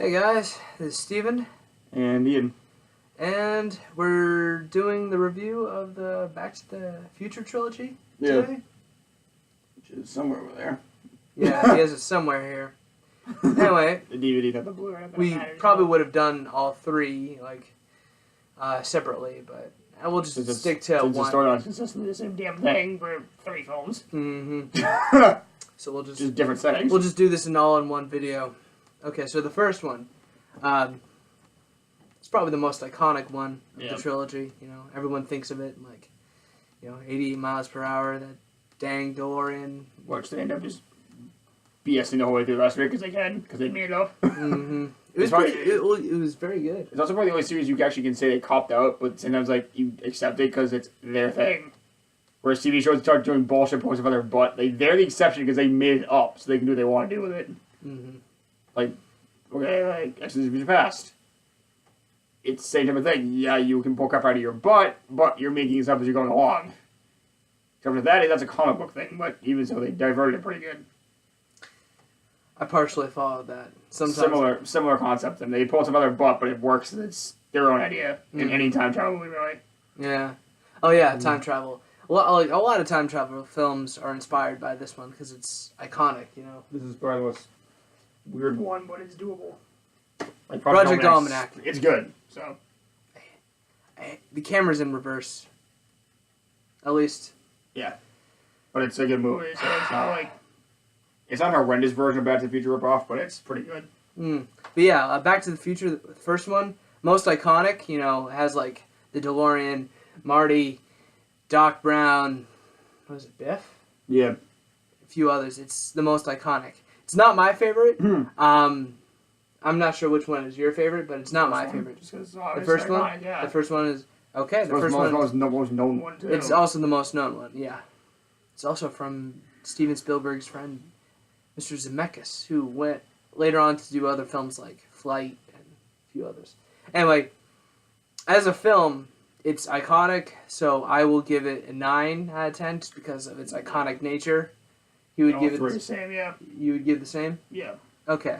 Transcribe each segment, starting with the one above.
Hey guys, this is Steven, And Ian. and we're doing the review of the Back to the Future trilogy today. Which is somewhere over there. Yeah, he has it somewhere here. Anyway, the DVD, not the Blu-ray. we probably would have done all three separately, but we'll just stick to since one. the storyline's consistently the same damn thing for 3 films. Mm-hmm. So we'll just different settings. We'll just do this all in one video. Okay, so the first one, it's probably the most iconic one of the trilogy. You know, everyone thinks of it like, 88 miles per hour, that dang DeLorean. Which they end up just BSing the whole way through the rest of it because they can, because they made it up. Mm-hmm. It was very good. It's also probably the only series you actually can say they copped out, but sometimes you accept it because it's their thing. Whereas TV shows start doing bullshit points of other butt, they're the exception because they made it up, so they can do what they want to do with it. Mm-hmm. X is your past. It's the same type of thing. Yeah, you can pull crap out of your butt, but you're making it up as you're going along. Except for that's a comic book thing, but even so, they diverted it pretty good. I partially followed that. Sometimes Similar concept, and they pull some other butt, but it works. It's their own idea in any time travel movie, really. Yeah. Oh yeah, time travel. A lot of time travel films are inspired by this one because it's iconic. This is probably the most weird one, but it's doable. Like Project Almanac. It's good. So the camera's in reverse. At least. Yeah, but it's a good movie. So it's not a horrendous version of Back to the Future ripoff, but it's pretty good. But yeah, Back to the Future, the first one, most iconic. Has like the DeLorean, Marty, Doc Brown. What was it, Biff? Yeah. A few others. It's the most iconic. It's not my favorite. I'm not sure which one is your favorite, but it's not my favorite. Just because the first one. Iconic, yeah. The first one is okay. The first one one is the most known one too. It's also the most known one. Yeah. It's also from Steven Spielberg's friend, Mr. Zemeckis, who went later on to do other films like Flight and a few others. Anyway, as a film, it's iconic, so I will give it a 9 out of 10 just because of its iconic nature. You would give it the same, yeah. You would give the same? Yeah. Okay.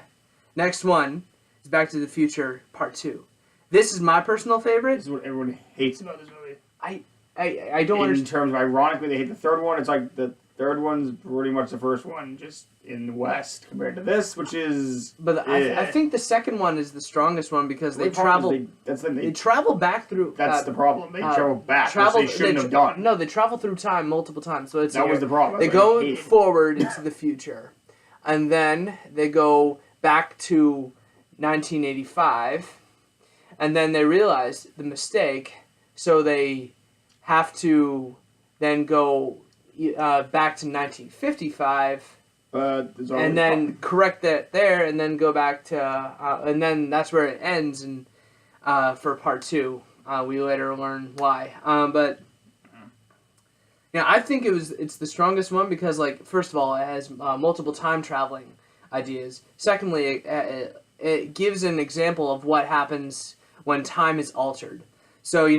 Next one is Back to the Future Part 2. This is my personal favorite. This is what everyone hates about this movie. I don't understand. In terms of, ironically, they hate the third one. It's like the third one's pretty much the first one, just in the West compared to this, which is... But I think the second one is the strongest one because they travel... They travel back through... That's the problem. They travel back, which they shouldn't have done. No, they travel through time multiple times. So that was the problem. They go forward into the future, and then they go back to 1985, and then they realize the mistake, so they have to then go back to 1955, and then correct that there, and then go back to, and then that's where it ends. And for Part 2, we later learn why. But I think it's the strongest one because, first of all, it has multiple time traveling ideas. Secondly, it gives an example of what happens when time is altered. So they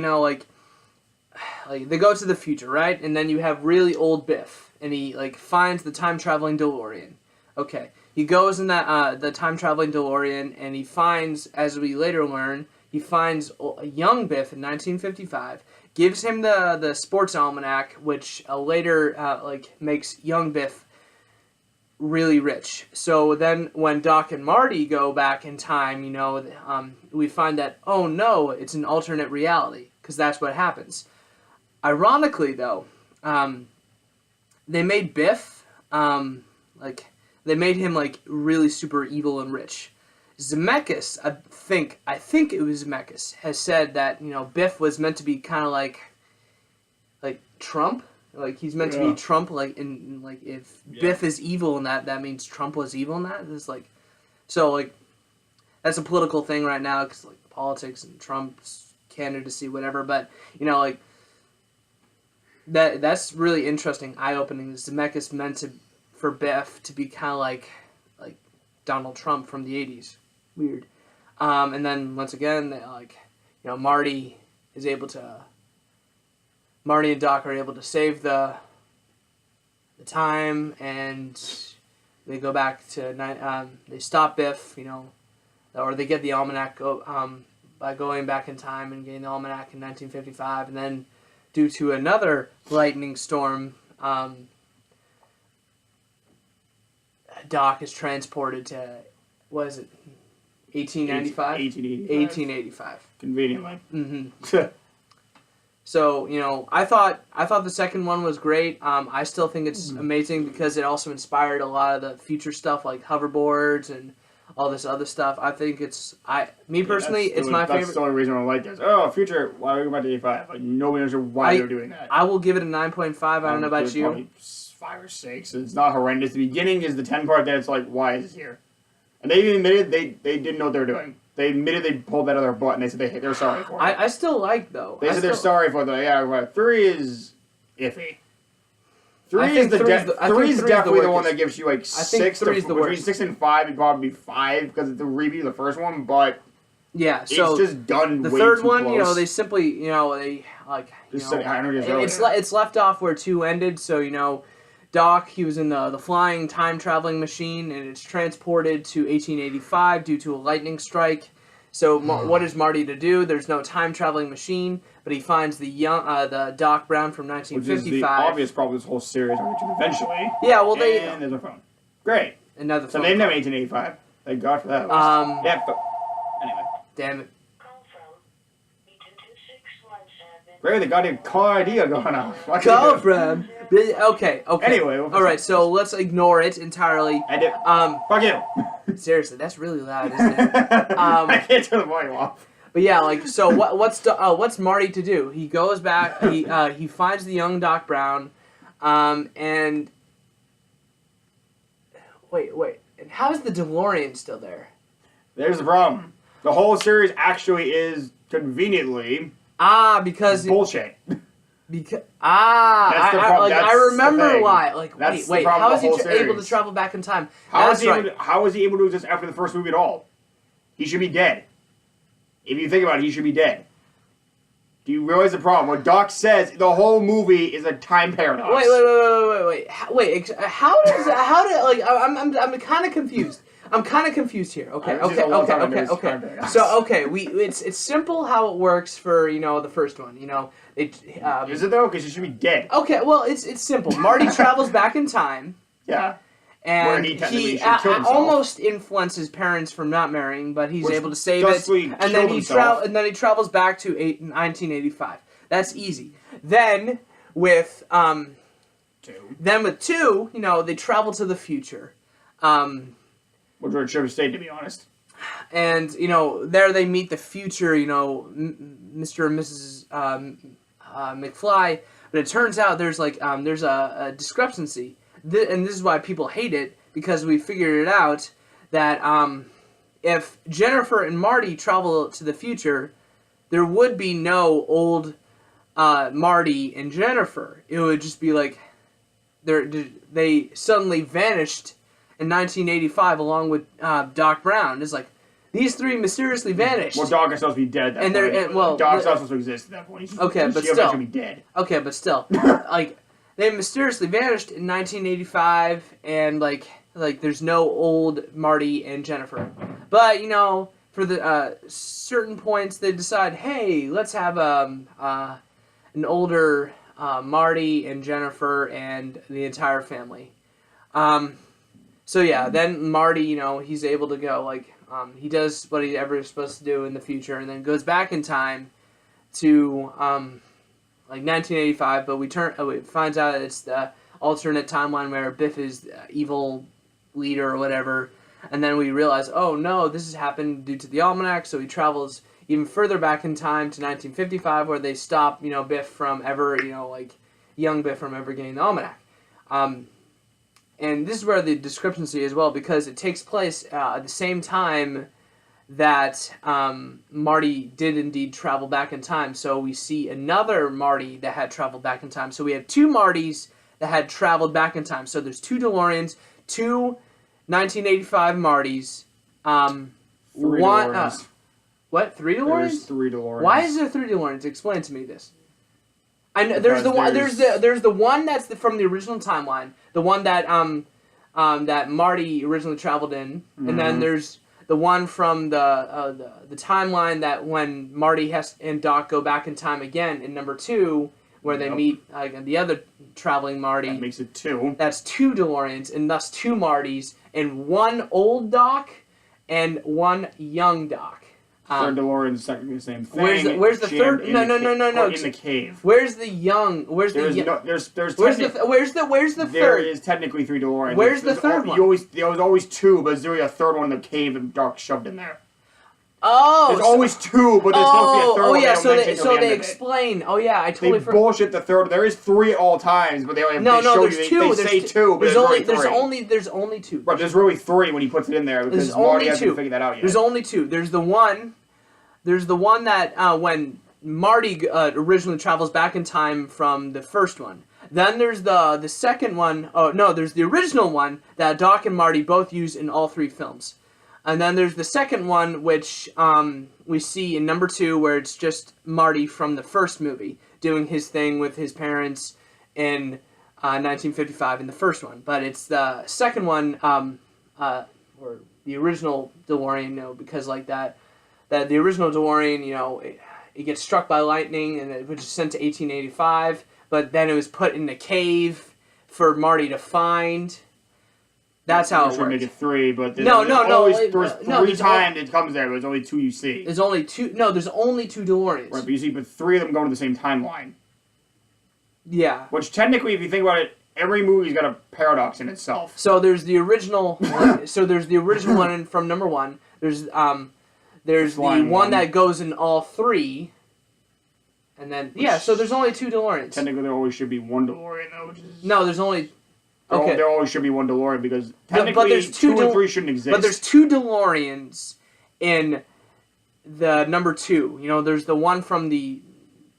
go to the future, right? And then you have really old Biff, and he finds the time traveling DeLorean. Okay, he goes in that the time traveling DeLorean, and he finds, as we later learn, he finds a young Biff in 1955. Gives him the sports almanac, which later makes young Biff really rich. So then when Doc and Marty go back in time, we find that, oh no, it's an alternate reality, because that's what happens. Ironically, though, they made Biff, they made him, really super evil and rich. Zemeckis, I think it was Zemeckis, has said that, Biff was meant to be kind of like Trump. He's meant to be Trump, if Biff is evil in that means Trump was evil in that. It's that's a political thing right now, because, politics and Trump's candidacy, whatever, but, that's really interesting, eye-opening. Zemeckis meant for Biff to be kind of like Donald Trump from the 80s. Weird. And then, once again, Marty and Doc are able to save the time, and they go back to they stop Biff, or they get the almanac by going back in time and getting the almanac in 1955, and then due to another lightning storm, Doc is transported to, what is it, 1895? 1885. Conveniently. Mm-hmm. So, you know, I thought the second one was great. I still think it's amazing because it also inspired a lot of the future stuff like hoverboards and all this other stuff. I think it's personally, it's my favorite. That's the only reason I like this. Oh, future, why are we going to 85? Like, nobody knows why they're doing that. I will give it a 9.5. I don't know about you. Probably 5 or 6. It's not horrendous. The beginning is the 10 part that it's like, why is this here? And they even admitted they didn't know what they were doing. They admitted they pulled that other butt and they said they're sorry for it. I still like, though. They said they're sorry for it. Yeah, well, 3 is iffy. 3 is definitely the one that gives you like 6 to between 6 and 5. It'd probably be 5 because it's a review of the first one, but yeah, so it's just done. The way third too one, close. you know, they simply, you know, they like it's left off where 2 ended. So you know, Doc, he was in the flying time traveling machine, and it's transported to 1885 due to a lightning strike. So what is Marty to do? There's no time traveling machine, but he finds the Doc Brown from 1955. Which is the obvious problem with this whole series, which eventually. Yeah, well and there's a phone. Great. Another phone. So they named 1885. Thank God for that. Yeah, but anyway. Damn it. Great, the goddamn caller ID going off. Call from. Okay. Anyway. All right, so let's ignore it entirely. I did. Fuck you. Seriously, that's really loud, isn't it? I can't turn the volume off. But yeah, like, so what's Marty to do? He goes back. He finds the young Doc Brown, and wait. And how is the DeLorean still there? There's the problem. The whole series actually is conveniently because bullshit. That's the problem. I remember why. Like, wait. How is he able to travel back in time? How is he able to exist after the first movie at all? He should be dead. If you think about it, he should be dead. Do you realize the problem? What Doc says, the whole movie is a time paradox. Wait. How did like? I'm kind of confused. I'm kind of confused here. Okay. So it's simple how it works for the first one. Is it though? Because you should be dead. Okay, well it's simple. Marty travels back in time. Yeah. And he almost influenced his parents from not marrying, but he's able to save it. And then he travels back to 1985. That's easy. Then with 2, they travel to the future. Which would have stayed, to be honest. And there they meet the future, Mr. and Mrs. McFly. But it turns out there's a discrepancy. And this is why people hate it, because we figured it out that if Jennifer and Marty travel to the future, there would be no old Marty and Jennifer. It would just be like they suddenly vanished in 1985 along with Doc Brown. It's like these 3 mysteriously vanished. Well, Doc is supposed to be dead at that point. Doc's not supposed to exist at that point. Okay, but still. Be dead. Okay, but still, like. They mysteriously vanished in 1985, and like there's no old Marty and Jennifer. But for the certain points, they decide, hey, let's have an older Marty and Jennifer and the entire family. So yeah, then Marty, he's able to go he does what he ever is supposed to do in the future, and then goes back in time to 1985, but it finds out it's the alternate timeline where Biff is the evil leader or whatever, and then we realize, oh no, this has happened due to the almanac, so he travels even further back in time to 1955, where they stop, Biff from ever, young Biff from ever getting the almanac. And this is where the discrepancy as well, because it takes place at the same time that Marty did indeed travel back in time. So we see another Marty that had traveled back in time. So we have 2 Martys that had traveled back in time. So there's 2 DeLoreans, 2 1985 Martys. 3 DeLoreans. What? 3 DeLoreans? There's 3 DeLoreans. Why is there 3 DeLoreans? Explain to me this. I know there's the one that's from the original timeline, the one that that Marty originally traveled in, and then there's the one from the timeline that when Marty and Doc go back in time again in number 2, where they meet the other traveling Marty. That makes it 2. That's 2 DeLoreans, and thus 2 Martys, and 1 old Doc and 1 young Doc. Third DeLorean is technically the same thing. Where's the third? No. In the cave. Where's the young? Where's the third? There is technically 3 DeLoreans. Where's the third one? There was always 2, but there's really a third one in the cave and Doc shoved in there. Oh, there's always 2, but there's supposed to be a third one. Oh yeah, so they explain. Oh yeah, I totally forgot. They bullshit the third. There is 3 at all times, but they only there's 2. They say 2, but there's only 2. But there's really 3 when he puts it in there because Marty hasn't figured that out yet. There's only 2. There's the one that when Marty originally travels back in time from the first one. Then there's the second one. Oh no, there's the original one that Doc and Marty both use in all 3 films. And then there's the second one, which we see in number 2, where it's just Marty from the first movie doing his thing with his parents in 1955 in the first one. But it's the second one, or the original DeLorean, because like that the original DeLorean, it gets struck by lightning and it was sent to 1885, but then it was put in a cave for Marty to find. That's how it works. Make it 3, but there's there's 3 times it comes there, but there's only 2 you see. There's only 2. No, there's only 2 DeLoreans. Right, but you see, 3 of them go to the same timeline. Yeah. Which technically, if you think about it, every movie's got a paradox in itself. So there's the original. One from number 1. There's the one that goes in all 3. And then so there's only 2 DeLoreans. Technically, there always should be 1 DeLorean though, which is no. There's only. Okay. There always should be 1 DeLorean because technically 2 and 3 shouldn't exist. But there's 2 DeLoreans in the number 2. There's the one from the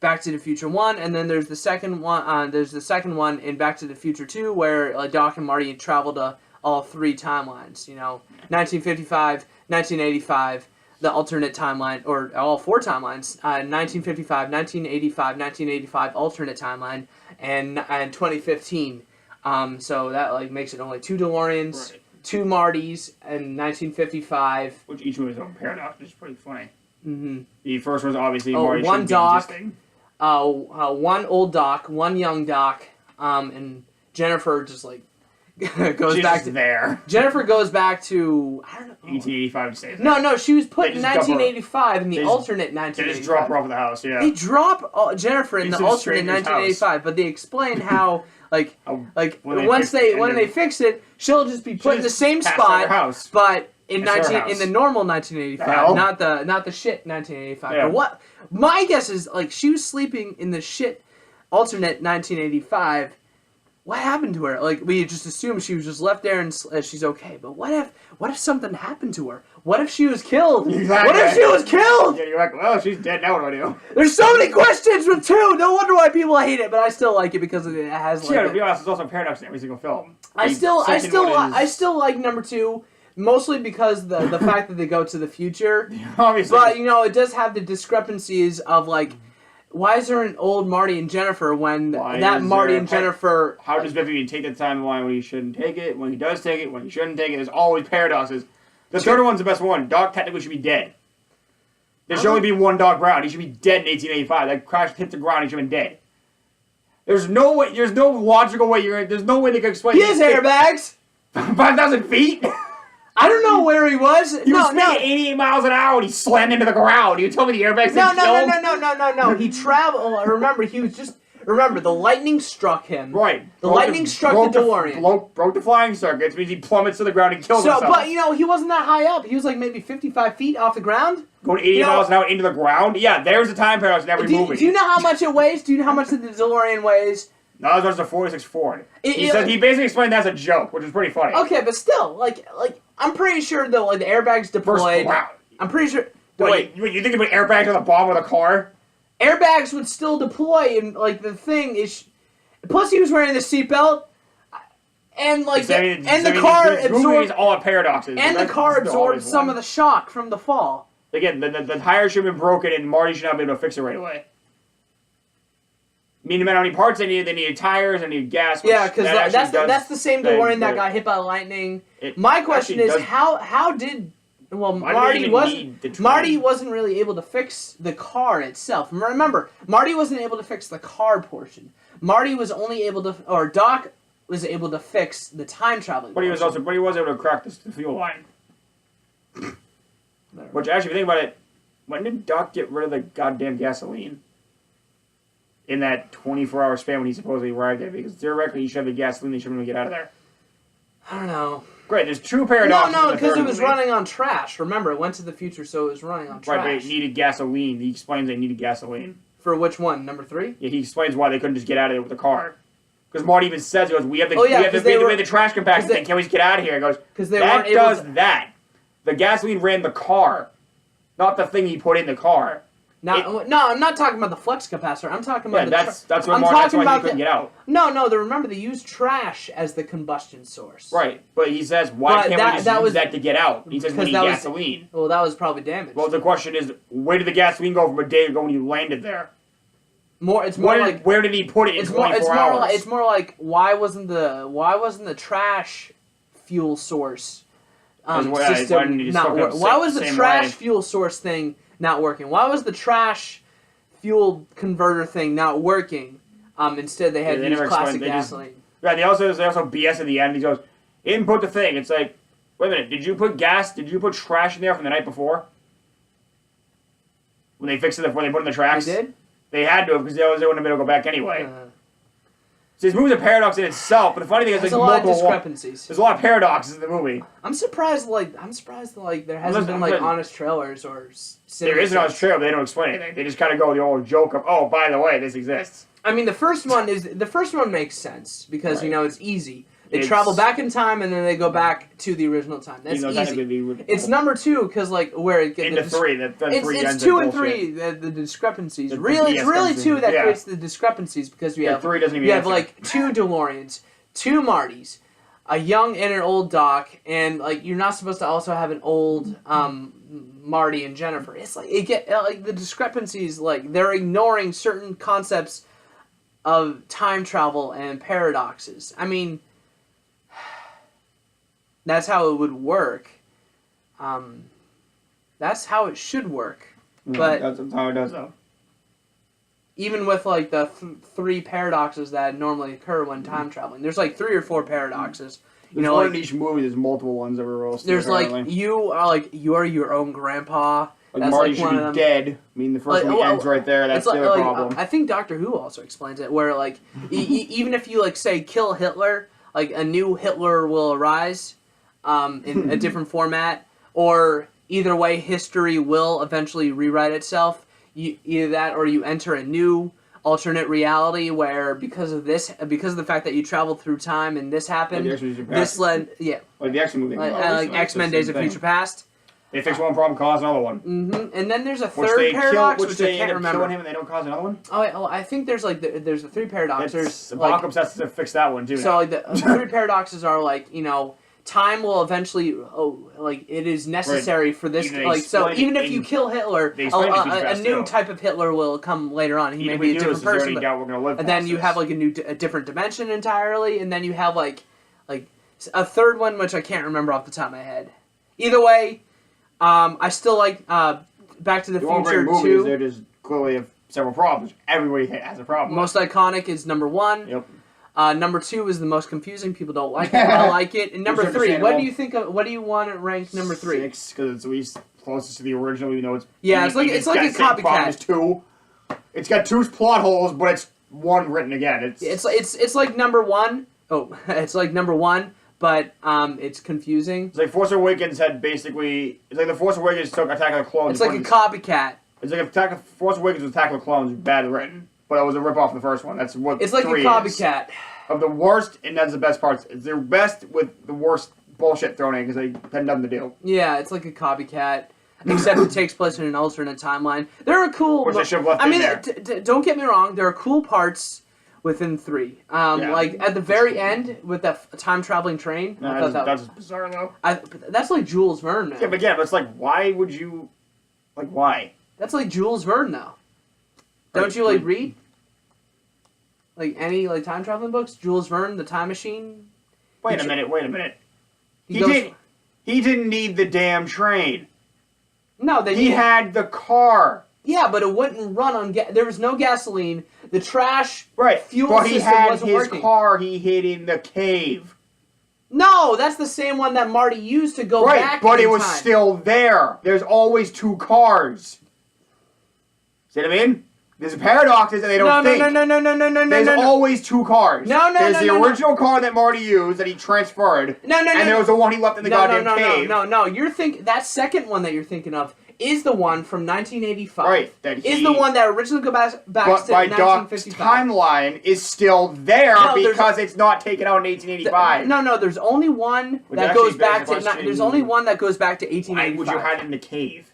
Back to the Future 1, and then there's the second one. There's the second one in Back to the Future 2, where Doc and Marty travel to all 3 timelines. 1955, 1985, the alternate timeline, or all 4 timelines. 1955, 1985, 1985 alternate timeline, and 2015. So that makes it only 2 DeLoreans, right. 2 Martys, and 1955. Which each one is own paradox, which is pretty funny. Mm-hmm. The first one's obviously Marty 1 Doc, 1 old Doc, 1 young Doc, and Jennifer just goes back to there. Jennifer goes back to 1885 stays. No, she was put in 1985 in the alternate 1985. They just drop her off at the house. Yeah. They drop Jennifer in the alternate 1985, but they explain how. When they fix it, she'll just be put in the same spot, but in the normal 1985, not the shit 1985. Yeah. But what my guess is, she was sleeping in the shit alternate 1985. What happened to her? We just assume she was just left there and she's okay. But what if something happened to her? What if she was killed? Exactly. What if she was killed? Yeah, you're like, well, she's dead now. What do I do? There's so many questions with 2. No wonder why people hate it, but I still like it because it has to be honest, there's also a paradox in every single film. I still like number 2, mostly because the fact that they go to the future. Obviously. But it does have the discrepancies of why is there an old Marty and Jennifer when Marty and Jennifer... How does Biffy take the timeline when he shouldn't take it, when he does take it, when he shouldn't take it? There's always paradoxes. The third one's the best one. Doc technically should be dead. There should only be 1 Doc Brown. He should be dead in 1885. That crash hit the ground, he should have been dead. There's no way, there's no logical way there's no way they can explain He has airbags! 5,000 feet? I don't know where he was. He was speeding 88 miles an hour and he slammed into the ground. You tell me the airbags didn't kill him? No. He traveled. Remember, the lightning struck him. Right. The lightning struck the DeLorean. Broke the flying circuits, means he plummets to the ground and kills himself. But, he wasn't that high up. He was maybe 55 feet off the ground. Going 80 miles an hour into the ground? Yeah, there's a time paradox in every movie. Do you know how much it weighs? Do you know how much the DeLorean weighs? Not as much as a 46 Ford. He basically explained that as a joke, which is pretty funny. Okay, but still, I'm pretty sure the airbags deployed. I'm pretty sure. Wait, you think they put airbags on the bottom of the car? Airbags would still deploy, and the thing is. Plus, he was wearing the seatbelt, and the car absorbed all paradoxes. And the car absorbed some of the shock from the fall. Again, the tire should have been broken, and Marty should not be able to fix it right away. No matter how many parts they needed tires, they needed gas. Yeah, because that's the same DeLorean that got hit by lightning. My question is, how did Well, Marty wasn't really able to fix the car itself. Remember, Marty wasn't able to fix the car portion. Marty was only able to, or Doc was able to fix the time traveling. But he was able to crack the fuel line. Which actually, if you think about it, when did Doc get rid of the goddamn gasoline? In that 24-hour span when he supposedly arrived there, because theoretically he should have the gasoline, they should have get out of there. I don't know. Great, there's two paradoxes. No, because it was running on trash. Remember, it went to the future, so it was running on trash. Right, but it needed gasoline. He explains they needed gasoline. For which one? Number 3? Yeah, he explains why they couldn't just get out of there with the car. Because Marty even says, he goes, we have the trash compactor thing, can we just get out of here? He goes, that does that. The gasoline ran the car, not the thing he put in the car. No, I'm not talking about the flux capacitor. I'm talking about that's why he couldn't get out. No, remember they used trash as the combustion source. Right, but he says, why can't we just use that to get out? He says we need gasoline. Well, that was probably damaged. Well, the question is, where did the gasoline go from a day ago when you landed there? Where did he put it in 24 hours? It's more like why wasn't the trash fuel source system not working? Why was the trash fuel source thing not working? Why was the trash fuel converter thing not working? Instead, they had to use classic gasoline. They also BS at the end. He goes, input the thing. It's like, wait a minute, did you put trash in there from the night before? When they fixed it, when they put in the tracks? They did? They had to, because they wouldn't have been able to go back anyway. So this movie's a paradox in itself, but the funny thing is there's a lot of discrepancies. There's a lot of paradoxes in the movie. I'm surprised there hasn't been honest trailers or there is an honest trailer, but they don't explain anything. They just kind of go the old joke of, oh, by the way, this exists. I mean, the first one makes sense because it's easy. They travel back in time and then they go back to the original time. That's easy. It's number 2 because where it gets into 3. It's 2 and 3 the discrepancies. It's really 2 that creates the discrepancies because you have 3 doesn't even have 2 DeLoreans, 2 Martys, a young and an old Doc, and you're not supposed to also have an old Marty and Jennifer. It's the discrepancies they're ignoring certain concepts of time travel and paradoxes. I mean, that's how it would work. That's how it should work. But that's how it does, though. Even with the 3 paradoxes that normally occur when time traveling, there's 3 or 4 paradoxes. There's one in each movie. There's multiple ones that were roasted. There's you are your own grandpa. That's Marty should be dead. I mean, the first one ends right there. That's the problem. I think Doctor Who also explains it, where even if you say kill Hitler, a new Hitler will arise. In a different format, or either way, history will eventually rewrite itself. Either that, or you enter a new alternate reality where because of the fact that you traveled through time and this happened, this led, like the X-Men movie, like X-Men: Days of Future Past. They fix one problem, cause another one. Mm-hmm. And then there's a third paradox, which I can't remember. Killing him and they don't cause another one. Oh, I think there's there's the 3 paradoxes. Apocalypse has to fix that one too. So the 3 paradoxes are time will eventually, it is necessary for this. Even if you kill Hitler, a new type of Hitler will come later on. He may be a different person. And then you have a different dimension entirely, and then you have a third one which I can't remember off the top of my head. Either way, I still like Back to the Future 2. There just clearly have several problems. Everybody has a problem. Most iconic is number 1. Yep. Number 2 is the most confusing. People don't like it. I like it. And number 3, what do you think of? What do you want to rank number 3? 6, because it's at least closest to the original. Even though it's it's like a copycat. 2. It's got 2 plot holes, but it's 1 written again. It's like number 1. Oh, it's like number 1, but it's confusing. It's like Force Awakens had basically. It's like the Force Awakens took Attack of the Clones. It's like a copycat. It's like Force Awakens with Attack of the Clones, bad written. But it was a rip-off of the first one. That's what it's like 3 a copycat. Of the worst, and that's the best parts. It's their best with the worst bullshit thrown in, because they had nothing to do. Yeah, it's like a copycat, except it takes place in an alternate timeline. There are cool... Which they should have left in there. Don't get me wrong, there are cool parts within 3. At the very end, with that time-traveling train... that's bizarre, though. That's like Jules Verne, man. Yeah, but it's like, why would you... why? That's like Jules Verne, though. Don't you, read? Any, time traveling books? Jules Verne, The Time Machine? Wait a minute. He He didn't need the damn train. No, he had the car. Yeah, but it wouldn't run on there was no gasoline. The trash fuel but system he had wasn't his working. car he hid in the cave. No, that's the same one that Marty used to go back but in it was time. still there. There's always two cars. See what I mean? There's paradoxes that they don't think. No. There's always two cars. There's the original car that Marty used that he transferred. And there was the one he left in the goddamn cave. No. You're that second one that you're thinking of is the one from 1985. Right. Is the one that originally goes back to 1955. Doc's timeline is still there because it's not taken out in 1885. No. There's only one that goes back to. There's only one that goes back to 1885. Why would you hide it in the cave?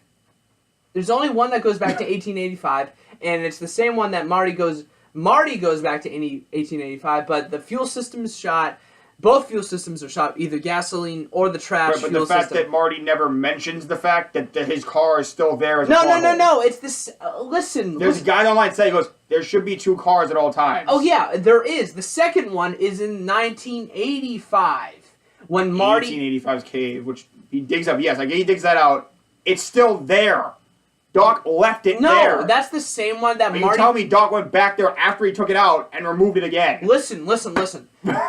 There's only one that goes back to 1885, and it's the same one that Marty goes back to 1885, but the fuel system is shot. Both fuel systems are shot, either gasoline or the trash fuel system. But the fact that Marty never mentions the fact that his car is still there as a No. It's this. Listen. There's a guy online saying, goes, there should be two cars at all times. Oh, yeah, there is. The second one is in 1985. When Marty... 1885's cave, which he digs up. Yes, he digs that out. It's still there. Doc left it there. No, that's the same one that Marty... You tell me Doc went back there after he took it out and removed it again. Listen.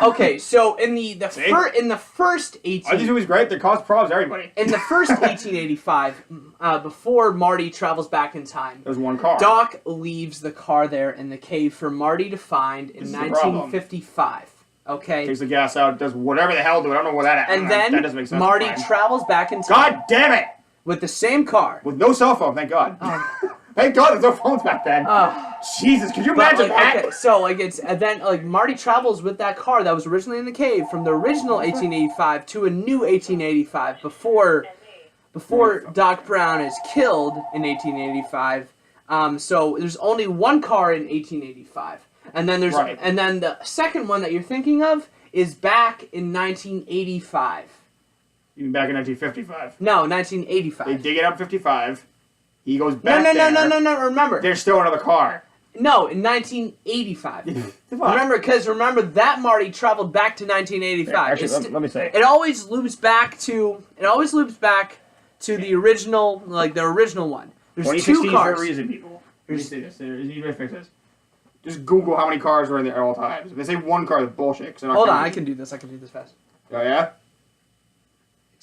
Okay, so in the first 18... These movies great. They cause problems to everybody. In the first 1885, before Marty travels back in time... There's one car. Doc leaves the car there in the cave for Marty to find in 1955. Okay? Takes the gas out, does whatever the hell, I don't know what that... And then that doesn't make sense. Marty travels back in time... God damn it! With the same car. With no cell phone, thank God. Thank God there's no phones back then. Jesus, could you imagine that? Okay, so it's and then Marty travels with that car that was originally in the cave from the original 1885 to a new 1885 before Doc Brown is killed in 1885. So there's only one car in 1885, and then and then the second one that you're thinking of is back in 1985. Even back in 1955. No, 1985. They dig it up in 55. He goes back there. No. Remember. There's still another car. No, in 1985. Remember that Marty traveled back to 1985. Actually, let me say. It always loops back to the original, the original one. There's two cars. For a reason, people. Let me say this. You need to fix this. Just Google how many cars are in there at all times. If they say one car, that's bullshit. Hold on, I can do this. Fast. Oh yeah.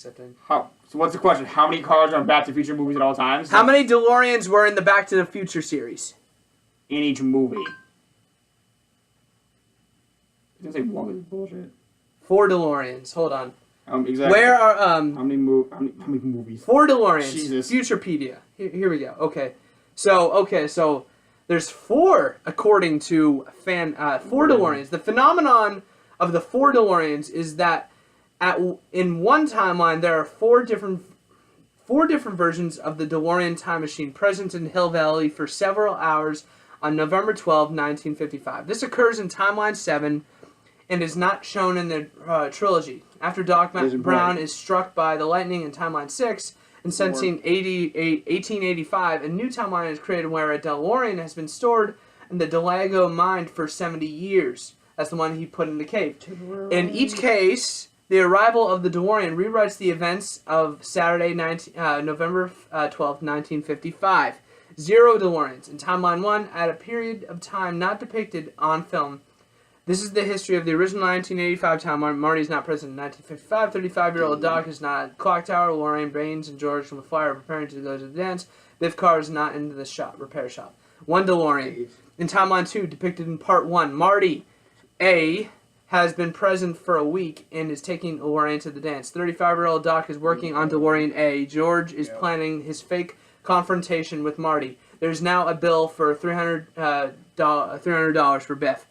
So what's the question? How many cars are in Back to the Future movies at all times? How many DeLoreans were in the Back to the Future series? In each movie. I was gonna say one is bullshit. 4 DeLoreans. Hold on. Exactly. Where are how many movies? 4 DeLoreans. Jesus. Futurepedia. Here we go. Okay. So there's 4 according to 4 DeLoreans. The phenomenon of the 4 DeLoreans is that in one timeline, there are 4 different versions of the DeLorean time machine present in Hill Valley for several hours on November 12, 1955. This occurs in Timeline 7 and is not shown in the trilogy. After Doc Brown is struck by the lightning in Timeline 6 and sensing 1885, a new timeline is created where a DeLorean has been stored in the Delago mine for 70 years. That's the one he put in the cave. In each case... The arrival of the DeLorean rewrites the events of Saturday, November 12, 1955. 0 DeLoreans. In Timeline 1, at a period of time not depicted on film. This is the history of the original 1985 timeline. Marty is not present in 1955. 35-year-old Doc is not at the clock tower. Lorraine Baines and George McFly are preparing to go to the dance. Biff Carr is not in the repair shop. 1 DeLorean. In Timeline 2, depicted in Part 1, Marty A... has been present for a week and is taking DeLorean to the dance. 35-year-old Doc is working on DeLorean A. George is planning his fake confrontation with Marty. There's now a bill for $300 for Biff.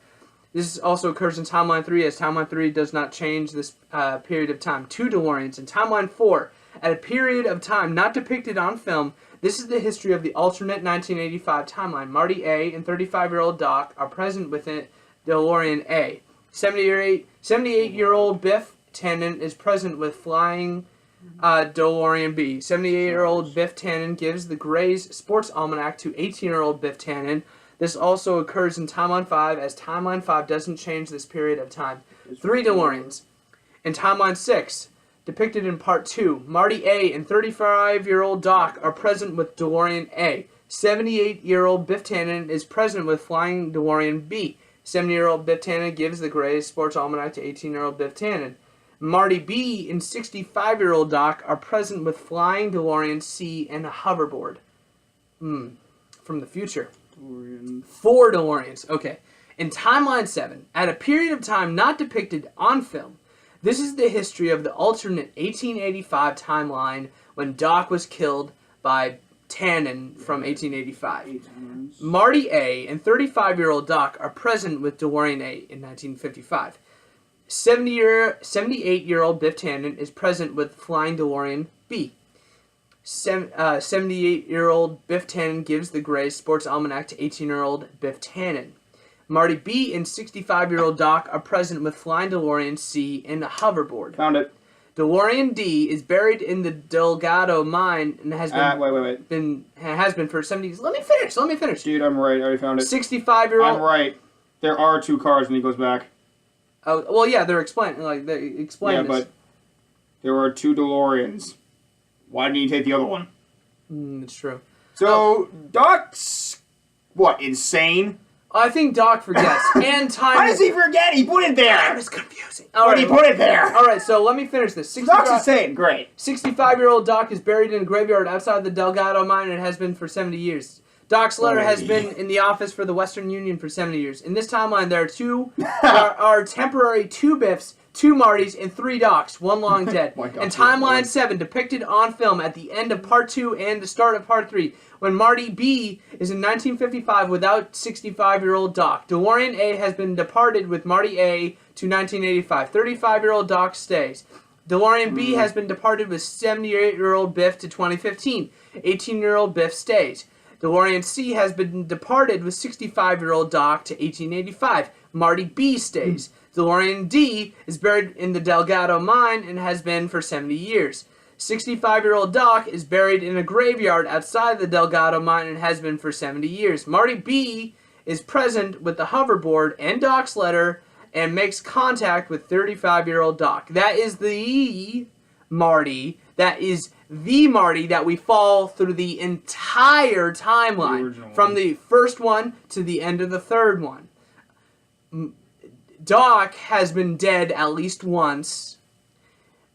This also occurs in Timeline 3, as Timeline 3 does not change this period of time. 2 DeLoreans. In Timeline 4, at a period of time not depicted on film, this is the history of the alternate 1985 timeline. Marty A. and 35-year-old Doc are present within DeLorean A. 78-year-old Biff Tannen is present with flying DeLorean B. 78-year-old Biff Tannen gives the Gray's Sports Almanac to 18-year-old Biff Tannen. This also occurs in Timeline 5, as Timeline 5 doesn't change this period of time. 3 DeLoreans. In Timeline 6, depicted in Part 2. Marty A. and 35-year-old Doc are present with DeLorean A. 78-year-old Biff Tannen is present with Flying DeLorean B. 70-year-old Biff Tannen gives the Gray's Sports Almanac to 18-year-old Biff Tannen. Marty B. and 65-year-old Doc are present with Flying DeLorean C. and a hoverboard. From the future. DeLorean. 4 DeLoreans. Okay. In Timeline 7, at a period of time not depicted on film, this is the history of the alternate 1885 timeline when Doc was killed by Tannen from 1885. Marty A. and 35-year-old Doc are present with DeLorean A. in 1955. 78-year-old Biff Tannen is present with Flying DeLorean B. 78-year-old Biff Tannen gives the Gray's Sports Almanac to 18-year-old Biff Tannen. Marty B. and 65-year-old Doc are present with Flying DeLorean C. and a hoverboard. Found it. DeLorean D is buried in the Delgado mine and has been has been for 70 years. Let me finish. Dude, I'm right. I already found it. 65-year-old. I'm right. There are 2 cars when he goes back. Oh well, yeah, they're explaining this. But there are 2 DeLoreans. Why didn't you take the other one? It's true. So Doc's what? Insane. I think Doc forgets. And time. How does he forget? He put it there. Time is confusing. He put it there. All right, so let me finish this. Doc's insane. Great. 65-year-old Doc is buried in a graveyard outside the Delgado mine and has been for 70 years. Doc's letter has been in the office for the Western Union for 70 years. In this timeline, there are temporary 2 Biffs, 2 Martys, and 3 Docs, 1 long dead. And Timeline 7, depicted on film at the end of Part 2 and the start of Part 3, when Marty B. is in 1955 without 65-year-old Doc. DeLorean A. has been departed with Marty A. to 1985. 35-year-old Doc stays. DeLorean B. has been departed with 78-year-old Biff to 2015. 18-year-old Biff stays. DeLorean C. has been departed with 65-year-old Doc to 1885. Marty B. stays. DeLorean D. is buried in the Delgado mine and has been for 70 years. 65-year-old Doc is buried in a graveyard outside the Delgado mine and has been for 70 years. Marty B. is present with the hoverboard and Doc's letter and makes contact with 35-year-old Doc. That is the Marty. That is the Marty that we follow through the entire timeline. From the first one to the end of the third one. Doc has been dead at least once.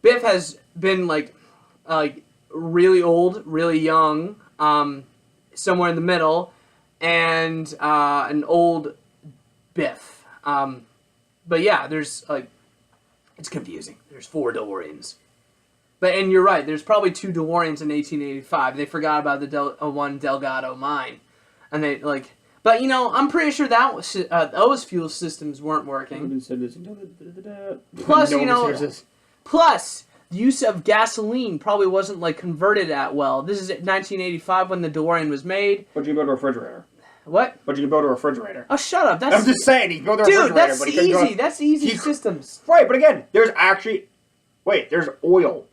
Biff has been like really old, really young, somewhere in the middle, and an old Biff. But yeah, there's it's confusing. There's 4 DeLoreans. And you're right. There's probably 2 DeLoreans in 1885. They forgot about the one Delgado mine, and they But I'm pretty sure that was, those fuel systems weren't working. Plus, plus the use of gasoline probably wasn't converted that well. This is 1985 when the DeLorean was made. But you built a refrigerator. What? But you can build a refrigerator. Oh, shut up! I'm just saying he built a refrigerator. Dude, that's easy. That's easy systems. Right, but again, there's oil.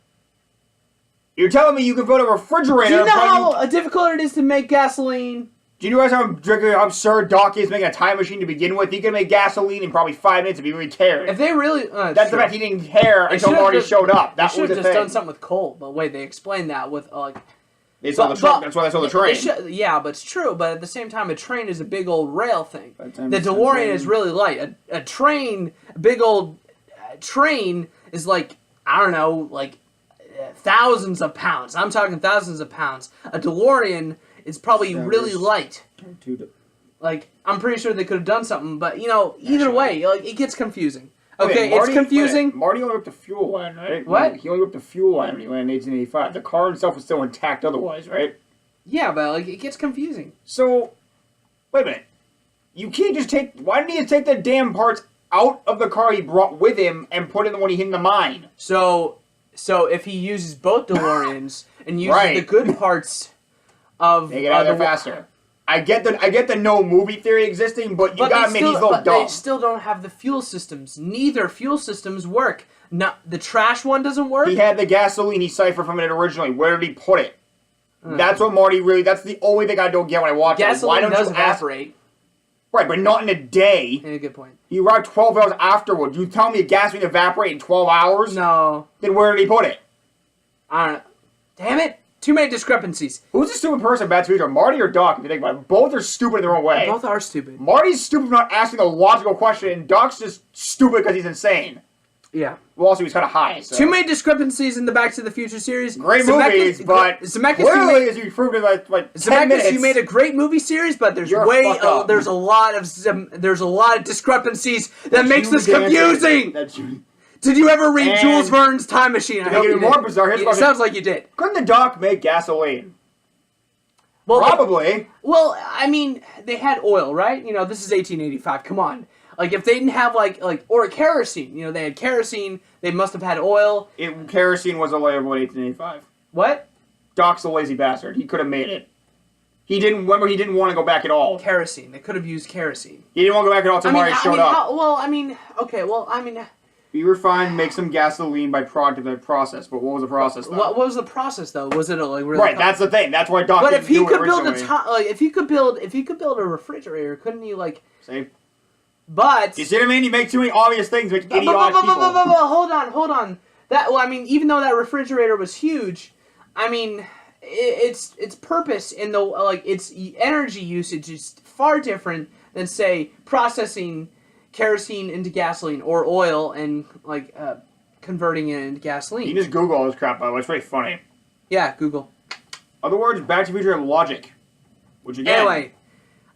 You're telling me you can build a refrigerator? Do you know how difficult it is to make gasoline? Do you realize how absurd Doc is making a time machine to begin with? He can make gasoline in probably 5 minutes if he really cared. If they really... that's the fact he didn't care until Marty showed up. That was the thing. They should have just done something with coal. But wait, they explained that with, They saw the truck. That's why they saw the train. Yeah, but it's true. But at the same time, a train is a big old rail thing. The DeLorean is really light. A train, a big old train is I don't know, thousands of pounds. I'm talking thousands of pounds. A DeLorean is probably really light. I'm pretty sure they could have done something, but either way, it gets confusing. Okay, it's confusing. Marty only ripped the fuel line, right? What? He only ripped the fuel line when he went in 1885. The car itself was still intact otherwise, right? Yeah, but it gets confusing. So, wait a minute. You can't just take... Why didn't he just take the damn parts out of the car he brought with him and put it when he hit in the mine? So if he uses both DeLoreans and uses the good parts of... They get out there faster. I get the no movie theory existing, but you gotta make these little dumb. They still don't have the fuel systems. Neither fuel systems work. The trash one doesn't work? He had the gasoline he siphoned from it originally. Where did he put it? That's what Marty really... That's the only thing I don't get when I watch it. Gasoline does evaporate. Right, but not in a day. Yeah, good point. He arrived 12 hours afterwards. You tell me a gasoline evaporate in 12 hours? No. Then where did he put it? I don't know. Damn it. Too many discrepancies. Who's the stupid person in Back to the Future? Marty or Doc, if you think about it? Both are stupid in their own way. Both are stupid. Marty's stupid for not asking the logical question, and Doc's just stupid because he's insane. Yeah. Well, also, he's kind of high, so. Too many discrepancies in the Back to the Future series. Great movies, but clearly, as you proved in like 10 minutes. You made a great movie series, but there's there's a lot of discrepancies that makes this confusing. Did you ever read Jules Verne's Time Machine? To make it more bizarre, it sounds like you did. Couldn't the Doc make gasoline? Well, probably. Well, I mean, they had oil, right? You know, this is 1885. Come on. Like, if they didn't have, or kerosene. You know, they had kerosene. They must have had oil. Kerosene was available in 1885. What? Doc's a lazy bastard. He could have made it. He didn't want to go back at all. Kerosene. They could have used kerosene. He didn't want to go back at all until Mario showed up. You were fine, make some gasoline by product of the process, but what was the process, though? What was the process, though? Was it really... Right, that's the thing. That's why Doc didn't do it originally. But if he could build a refrigerator, couldn't he, See? But... You see what I mean? You make too many obvious things, make idiotic people. Hold on. Even though that refrigerator was huge, its purpose in the, its energy usage is far different than, say, processing kerosene into gasoline or oil and converting it into gasoline. You can just Google all this crap, by the way. It's very funny. Yeah, Google. Other words, Back to the Future have logic. Which again... Anyway,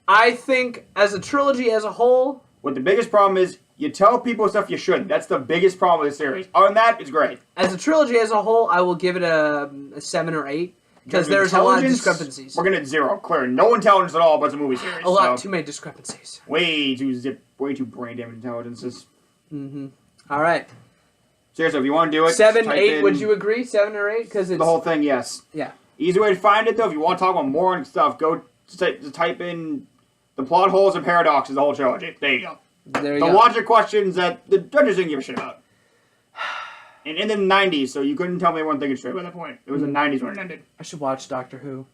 I think as a trilogy as a whole... What the biggest problem is, you tell people stuff you shouldn't. That's the biggest problem with the series. Other than that, it's great. As a trilogy as a whole, I will give it a 7 or 8. Because there's a lot of discrepancies. We're going to get 0. Clear. No intelligence at all, but it's a movie series. Too many discrepancies. Way too brain damaged intelligences. Mm-hmm. All right. Seriously, if you want to do it... 7, 8, would you agree? 7 or 8? Because it's... The whole thing, yes. Yeah. Easy way to find it, though, if you want to talk about more and stuff, go to type in the plot holes and paradoxes, the whole trilogy. There you go. There you go. The logic questions that the judges didn't give a shit about. And in the 90s, so you couldn't tell me one thing straight by that point. It was the 90s when it ended. I should watch Doctor Who.